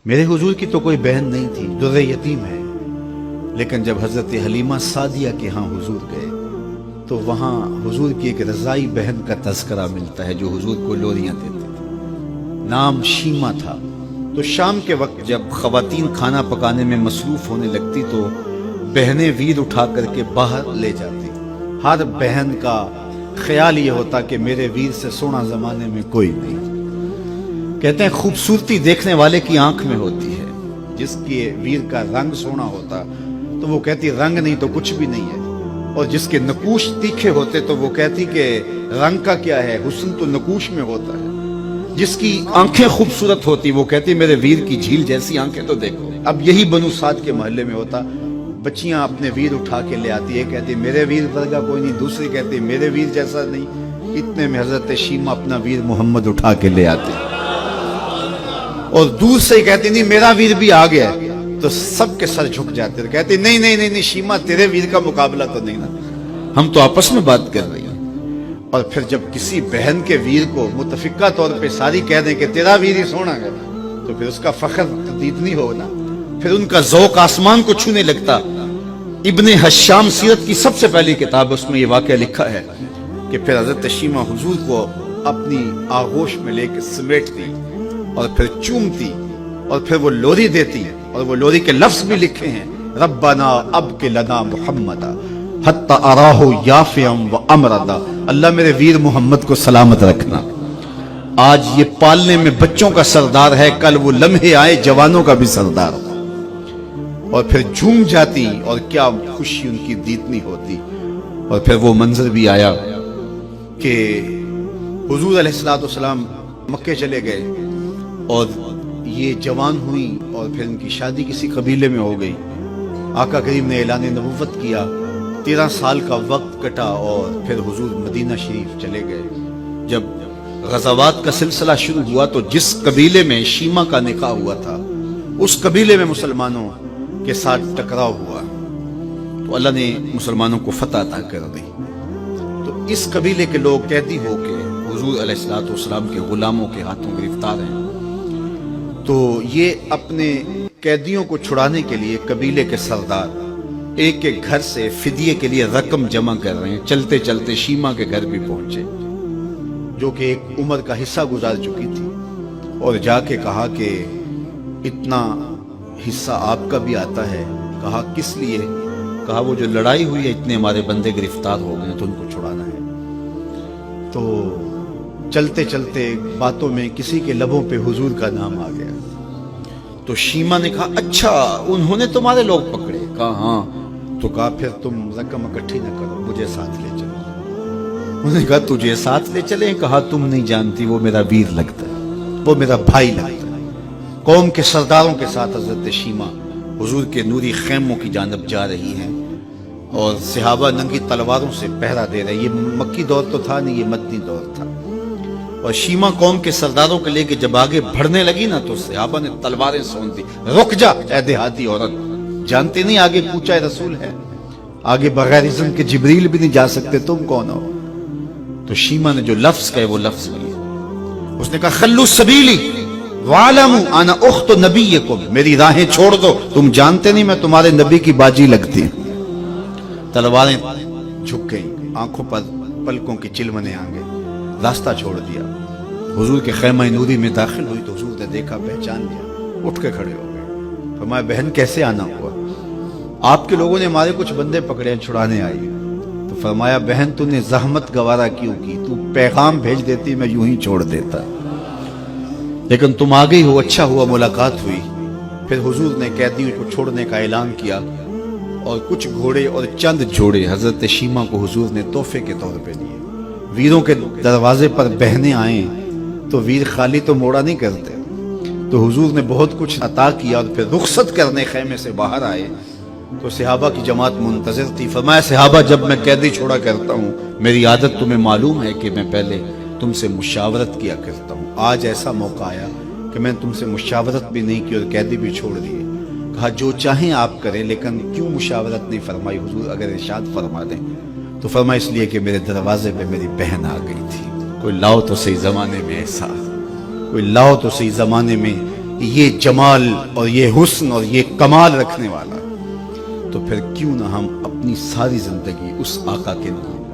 میرے حضور کی تو کوئی بہن نہیں تھی، در یتیم ہے، لیکن جب حضرت حلیمہ سعدیہ کے ہاں حضور گئے تو وہاں حضور کی ایک رضائی بہن کا تذکرہ ملتا ہے جو حضور کو لوریاں دیتے تھے، نام شیمہ تھا۔ تو شام کے وقت جب خواتین کھانا پکانے میں مصروف ہونے لگتی تو بہنیں ویر اٹھا کر کے باہر لے جاتی۔ ہر بہن کا خیال یہ ہوتا کہ میرے ویر سے سونا زمانے میں کوئی نہیں۔ کہتے ہیں خوبصورتی دیکھنے والے کی آنکھ میں ہوتی ہے، جس کے ویر کا رنگ سونا ہوتا تو وہ کہتی رنگ نہیں تو کچھ بھی نہیں ہے، اور جس کے نقوش تیکھے ہوتے تو وہ کہتی کہ رنگ کا کیا ہے، حسن تو نقوش میں ہوتا ہے۔ جس کی آنکھیں خوبصورت ہوتی وہ کہتی میرے ویر کی جھیل جیسی آنکھیں تو دیکھو۔ اب یہی بنو سعد کے محلے میں ہوتا، بچیاں اپنے ویر اٹھا کے لے آتی ہے، کہتی میرے ویر ورگا کوئی نہیں، دوسری کہتی میرے ویر جیسا نہیں۔ اتنے میں حضرت شیمہ اپنا ویر محمد اٹھا کے لے آتی اور دور سے ہی کہتی نہیں میرا ویر بھی آ گیا ہے، تو سب کے سر جھک جاتے ہیں، کہتی نہیں نہیں نہیں شیمہ تیرے ویر کا مقابلہ تو نہیں نا، ہم تو آپس میں بات کر رہی ہیں۔ اور پھر جب کسی بہن کے ویر کو متفقہ طور پہ ساری کہہ دیں کہ تیرا ویر ہی سونا ہے تو پھر اس کا فخر تردید نہیں ہوگا، پھر ان کا ذوق آسمان کو چھونے لگتا۔ ابن حشام سیرت کی سب سے پہلی کتاب، اس میں یہ واقعہ لکھا ہے کہ پھر حضرت شیمہ حضور کو اپنی آغوش میں لے کے سمیٹتی اور پھر چومتی اور پھر وہ لوری دیتی، اور وہ لوری کے لفظ بھی لکھے ہیں، ربنا ابق لنا محمدا حتی اراہ یافعا و امردا، اللہ میرے ویر محمد کو سلامت رکھنا۔ آج یہ پالنے میں بچوں کا سردار ہے، کل وہ لمحے آئے جوانوں کا بھی سردار ہو۔ اور پھر جھوم جاتی اور کیا خوشی ان کی دیتنی ہوتی۔ اور پھر وہ منظر بھی آیا کہ حضور علیہ السلام مکے چلے گئے اور یہ جوان ہوئی اور پھر ان کی شادی کسی قبیلے میں ہو گئی۔ آقا کریم نے اعلان نبوت کیا، 13 سال کا وقت کٹا اور پھر حضور مدینہ شریف چلے گئے۔ جب غزوات کا سلسلہ شروع ہوا تو جس قبیلے میں شیمہ کا نکاح ہوا تھا اس قبیلے میں مسلمانوں کے ساتھ ٹکراؤ ہوا تو اللہ نے مسلمانوں کو فتح عطا کر دی۔ تو اس قبیلے کے لوگ قیدی ہو کے حضور علیہ السلام کے غلاموں کے ہاتھوں گرفتار ہیں۔ تو یہ اپنے قیدیوں کو چھڑانے کے لیے قبیلے کے سردار ایک ایک گھر سے فدیے کے لیے رقم جمع کر رہے ہیں۔ چلتے چلتے شیمہ کے گھر بھی پہنچے جو کہ ایک عمر کا حصہ گزار چکی تھی، اور جا کے کہا کہ اتنا حصہ آپ کا بھی آتا ہے۔ کہا کس لیے؟ کہا وہ جو لڑائی ہوئی ہے اتنے ہمارے بندے گرفتار ہو گئے تو ان کو چھڑانا ہے۔ تو چلتے چلتے باتوں میں کسی کے لبوں پہ حضور کا نام آ گیا تو شیمہ نے کہا اچھا انہوں نے تمہارے لوگ پکڑے؟ کہا ہاں۔ تو کہا پھر تم رقم اکٹھی نہ کرو، مجھے ساتھ لے چلو۔ انہوں نے کہا تجھے ساتھ لے چلیں؟ کہا تم نہیں جانتی وہ میرا ویر لگتا ہے، وہ میرا بھائی لگتا ہے۔ قوم کے سرداروں کے ساتھ حضرت شیمہ حضور کے نوری خیموں کی جانب جا رہی ہیں اور صحابہ ننگی تلواروں سے پہرا دے رہے۔ یہ مکی دور تو تھا نہیں، یہ مدنی دور تھا۔ اور شیمہ قوم کے سرداروں کے لے کے جب آگے بڑھنے لگی نا تو صحابہ نے تلواریں سونت دی، رک جا اے دیہاتی عورت، جانتے نہیں آگے پوچھا رسول ہے، آگے بغیر اذن کے جبریل بھی نہیں جا سکتے، تم کون ہو؟ تو شیمہ نے جو لفظ کہے وہ لفظ کیے، اس نے کہا خلو سبیلی وَعَلَمُوا أَنَا أُخْتُ نَبِيِّكُمْ، میری راہیں چھوڑ دو، تم جانتے نہیں میں تمہارے نبی کی باجی لگتی ہوں۔ تلواریں جھک گئیں، آنکھوں پر پلکوں کی چلمنے آ گئے، راستہ چھوڑ دیا۔ حضور کے خیمہ نوری میں داخل ہوئی تو حضور نے دیکھا، پہچان لیا، اٹھ کے کھڑے ہو گئے۔ فرمایا بہن کیسے آنا ہوا؟ آپ کے لوگوں نے ہمارے کچھ بندے پکڑے چھڑانے آئی۔ تو فرمایا بہن تو نے زحمت گوارا کیوں کی؟ تو پیغام بھیج دیتی میں یوں ہی چھوڑ دیتا، لیکن تم آ گئی ہو، اچھا ہوا ملاقات ہوئی۔ پھر حضور نے قیدیوں کو چھوڑنے کا اعلان کیا اور کچھ گھوڑے اور چند جوڑے حضرت شیمہ کو حضور نے تحفے کے طور پہ دیے۔ ویروں کے دروازے پر بہنیں آئیں تو ویر خالی تو موڑا نہیں کرتے، تو حضور نے بہت کچھ عطا کیا اور پھر رخصت کرنے خیمے سے باہر آئے تو صحابہ کی جماعت منتظر تھی۔ فرمایا صحابہ جب میں قیدی چھوڑا کرتا ہوں میری عادت تمہیں معلوم ہے کہ میں پہلے تم سے مشاورت کیا کرتا ہوں، آج ایسا موقع آیا کہ میں تم سے مشاورت بھی نہیں کی اور قیدی بھی چھوڑ دیے۔ کہا جو چاہیں آپ کریں، لیکن کیوں مشاورت نہیں فرمائی حضور؟ اگر ارشاد فرما دیں تو فرمایا اس لیے کہ میرے دروازے پہ میری بہن آ گئی تھی۔ کوئی لاؤ تو صحیح زمانے میں ایسا، کوئی لاؤ تو صحیح زمانے میں یہ جمال اور یہ حسن اور یہ کمال رکھنے والا، تو پھر کیوں نہ ہم اپنی ساری زندگی اس آقا کے نام